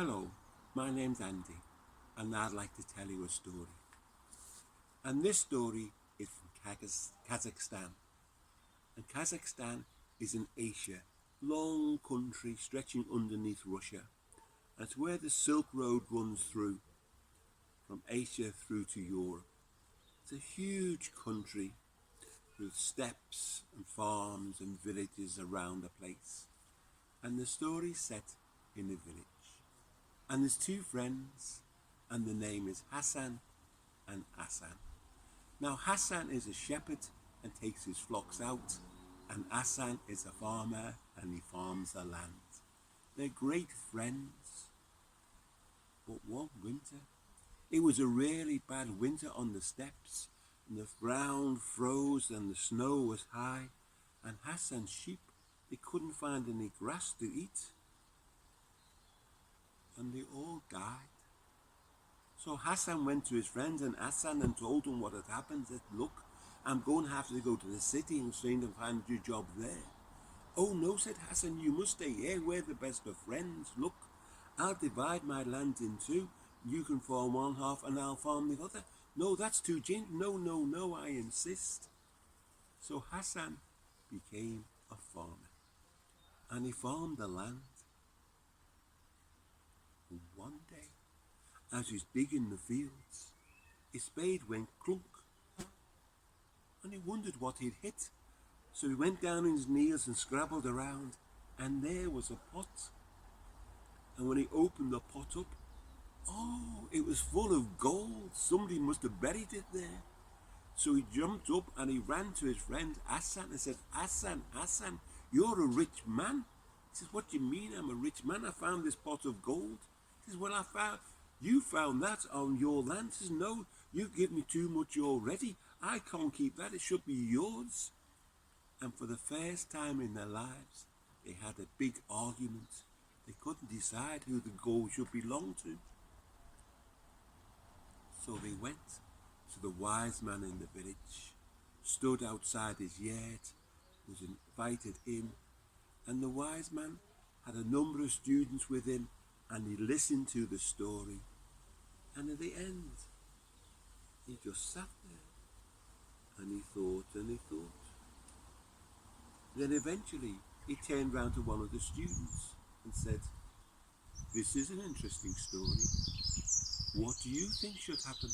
Hello, my name's Andy, and I'd like to tell you a story. And this story is from Kazakhstan. And Kazakhstan is in Asia, long country stretching underneath Russia. And it's where the Silk Road runs through, from Asia through to Europe. It's a huge country with steppes and farms and villages around the place. And the story's set in a village. And there's two friends, and the name is Hassan and Hassan. Now Hassan is a shepherd and takes his flocks out, and Hassan is a farmer and he farms the land. They're great friends. But one winter, it was a really bad winter on the steppes, and the ground froze and the snow was high, and Hassan's sheep, they couldn't find any grass to eat, and they all died. So Hassan went to his friends and Hassan and told them what had happened. Said, look, I'm going to have to go to the city and try and find a job there. Oh no, said Hassan, you must stay here. We're the best of friends. Look, I'll divide my land in two. You can farm one half and I'll farm the other. No, that's too gin. No, I insist. So Hassan became a farmer and he farmed the land. And one day, as he's digging the fields, his spade went clunk, and he wondered what he'd hit. So he went down on his knees and scrabbled around, and there was a pot. And when he opened the pot up, oh, it was full of gold. Somebody must have buried it there. So he jumped up and he ran to his friend Hassan and said, Hassan, you're a rich man. He says, what do you mean I'm a rich man? I found this pot of gold. He says, well, you found that on your land. He says, no, you give me too much already. I can't keep that. It should be yours. And for the first time in their lives, they had a big argument. They couldn't decide who the gold should belong to. So they went to the wise man in the village, stood outside his yard, was invited in, and the wise man had a number of students with him, and he listened to the story. And at the end, he just sat there, and he thought and he thought. Then eventually, he turned round to one of the students and said, this is an interesting story. What do you think should happen?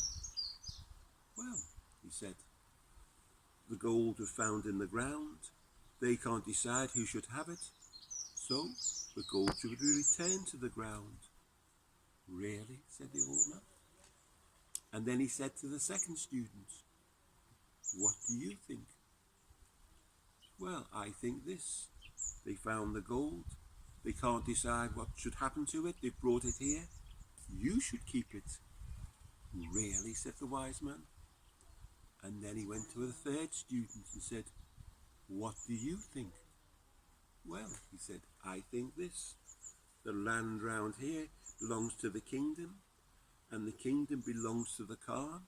Well, he said, the gold was found in the ground. They can't decide who should have it. So the gold should be returned to the ground. Really? Said the old man. And then he said to the second student, what do you think? Well, I think this. They found the gold. They can't decide what should happen to it. They brought it here. You should keep it. Really? Said the wise man. And then he went to the third student and said, what do you think? Well, he said, I think this. The land round here belongs to the kingdom, and the kingdom belongs to the Khan.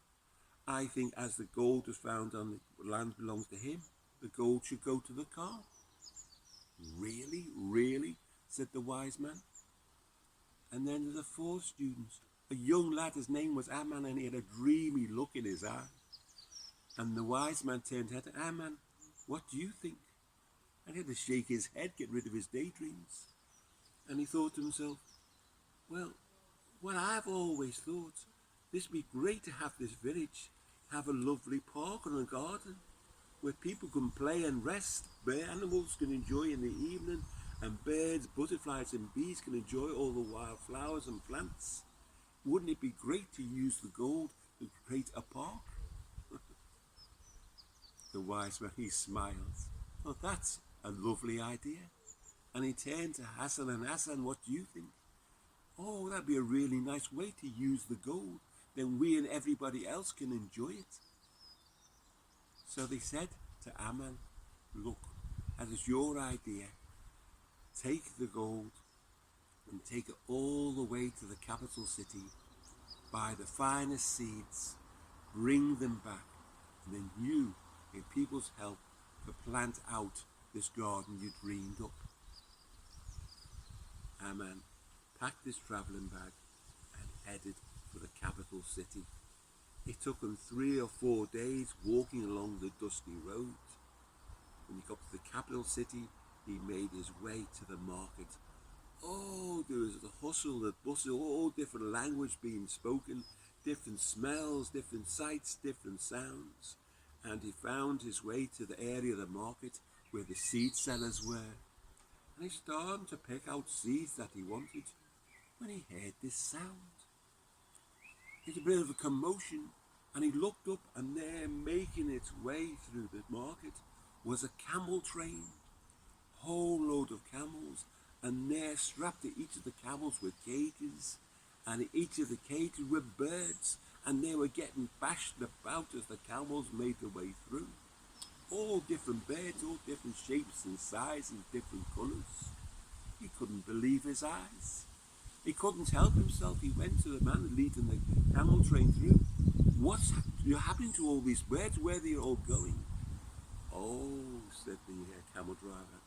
I think as the gold was found on the land belongs to him, the gold should go to the Khan. Really, said the wise man. And then to the fourth student, a young lad, his name was Aman, and he had a dreamy look in his eye. And the wise man turned to him, Aman, what do you think? And he had to shake his head, get rid of his daydreams. And he thought to himself, well, what I've always thought, this would be great to have this village, have a lovely park and a garden where people can play and rest, animals can enjoy in the evening, and birds, butterflies and bees can enjoy all the wild flowers and plants. Wouldn't it be great to use the gold to create a park? The wise man, he smiles. Oh, that's a lovely idea. And he turned to Hassan and Hassan, what do you think? Oh, that'd be a really nice way to use the gold. Then we and everybody else can enjoy it. So they said to Aman, look, that is your idea. Take the gold and take it all the way to the capital city. Buy the finest seeds, bring them back, and then you, with people's help, to plant out this garden you dreamed up. Aman packed his travelling bag and headed for the capital city. It took him 3 or 4 days walking along the dusty road. When he got to the capital city, he made his way to the market. Oh, there was the hustle, the bustle, all different language being spoken, different smells, different sights, different sounds. And he found his way to the area of the market where the seed sellers were. And he started to pick out seeds that he wanted when he heard this sound. It's a bit of a commotion, and he looked up, and there, making its way through the market, was a camel train. Whole load of camels, and there strapped to each of the camels were cages, and each of the cages were birds, and they were getting bashed about as the camels made their way through. All different birds, all different shapes and sizes, different colours. He couldn't believe his eyes. He couldn't help himself. He went to the man leading the camel train through. What's happening to all these birds? Where are they all going? Oh, said the camel driver,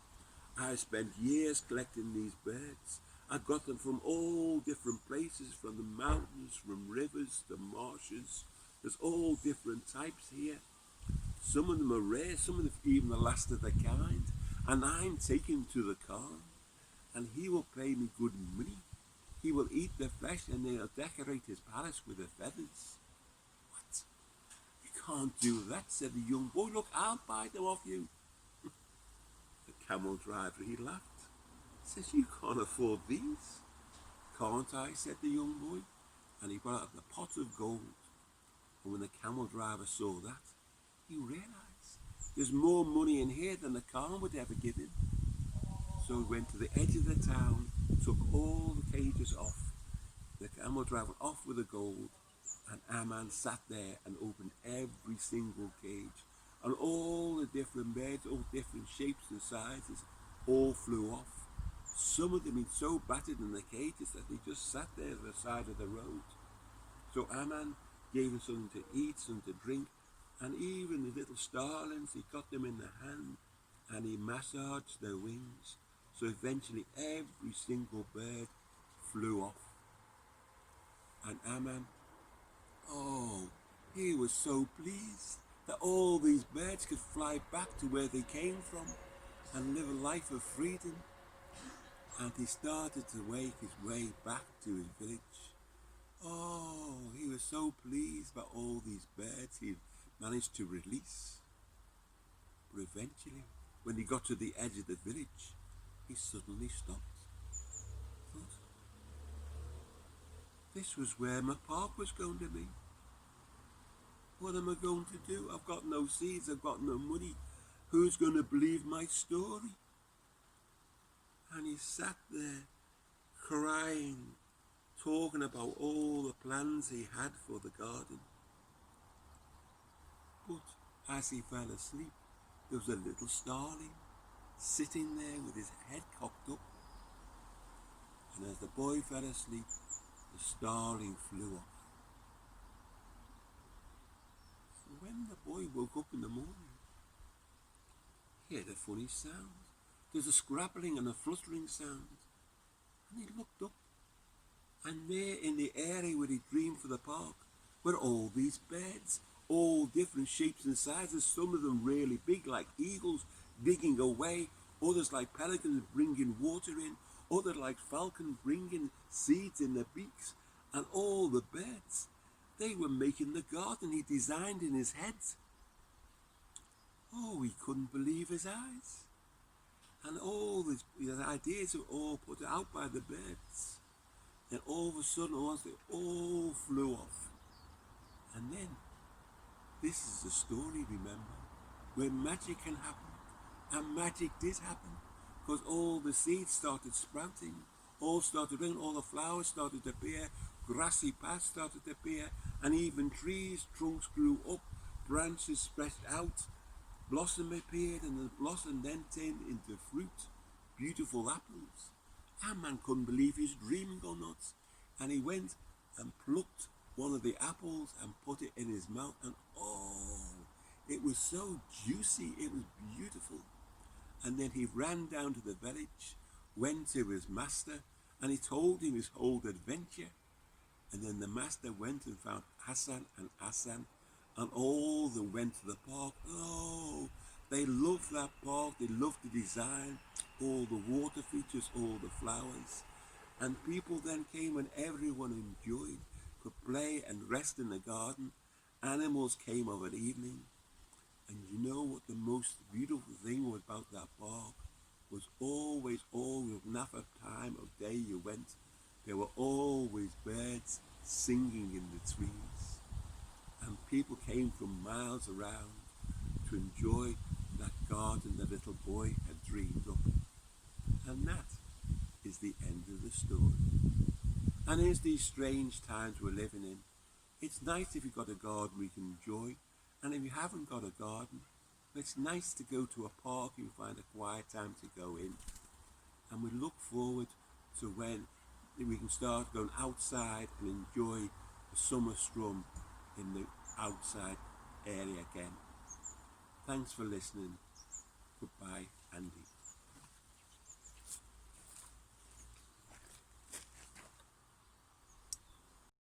I spent years collecting these birds. I got them from all different places, from the mountains, from rivers, the marshes. There's all different types here. Some of them are rare, some of them even the last of their kind. And I'm taking them to the Khan, and he will pay me good money. He will eat their flesh, and they'll decorate his palace with their feathers. What? You can't do that, said the young boy. Look, I'll buy them off you. The camel driver, he laughed. Says, you can't afford these. Can't I, said the young boy. And he brought out a pot of gold. And when the camel driver saw that, he realised there's more money in here than the Khan would ever give him. So he went to the edge of the town, took all the cages off. The camel driver off with the gold, and Aman sat there and opened every single cage. And all the different birds, all different shapes and sizes, all flew off. Some of them been so battered in the cages that they just sat there at the side of the road. So Aman gave them something to eat, something to drink, and even the little starlings, he got them in the hand, and he massaged their wings. So eventually every single bird flew off. And Aman, oh, he was so pleased that all these birds could fly back to where they came from and live a life of freedom. And he started to make his way back to his village. Oh, he was so pleased by all these birds he managed to release. But eventually, when he got to the edge of the village, he suddenly stopped. Thought, this was where my park was going to be. What am I going to do? I've got no seeds, I've got no money. Who's going to believe my story? And he sat there crying, talking about all the plans he had for the garden. But as he fell asleep, there was a little starling sitting there with his head cocked up. And as the boy fell asleep, the starling flew off. And when the boy woke up in the morning, he heard a funny sound. There's a scrabbling and a fluttering sound. And he looked up, and there in the area where he dreamed for the park were all these birds, all different shapes and sizes, some of them really big like eagles digging away, others like pelicans bringing water in, others like falcons bringing seeds in their beaks, and all the birds, they were making the garden he designed in his head. Oh, he couldn't believe his eyes. And all his ideas were all put out by the birds. And all of a sudden, once they all flew off. And then, this is a story, remember, where magic can happen. And magic did happen. Because all the seeds started sprouting. All started growing, all the flowers started to appear. Grassy paths started to appear. And even trees, trunks grew up. Branches spread out. Blossom appeared, and the blossom then turned into fruit, beautiful apples. Aman couldn't believe he was dreaming or not, and he went and plucked one of the apples and put it in his mouth, and oh, it was so juicy, it was beautiful. And then he ran down to the village, went to his master, And he told him his whole adventure. And then the master went and found Hassan and Hassan, and all them went to the park. Oh, they loved that park. They loved the design, all the water features, all the flowers. And people then came and everyone enjoyed, could play and rest in the garden. Animals came of an evening. And you know what the most beautiful thing was about that park? Was always, no matter time of day you went, there were always birds singing in the trees. And people came from miles around to enjoy that garden the little boy had dreamed up. And that is the end of the story. And in these strange times we're living in, it's nice if you've got a garden we can enjoy. And if you haven't got a garden, it's nice to go to a park and find a quiet time to go in. And we look forward to when we can start going outside and enjoy the summer strum in the outside area again. Thanks for listening. Goodbye, Andy.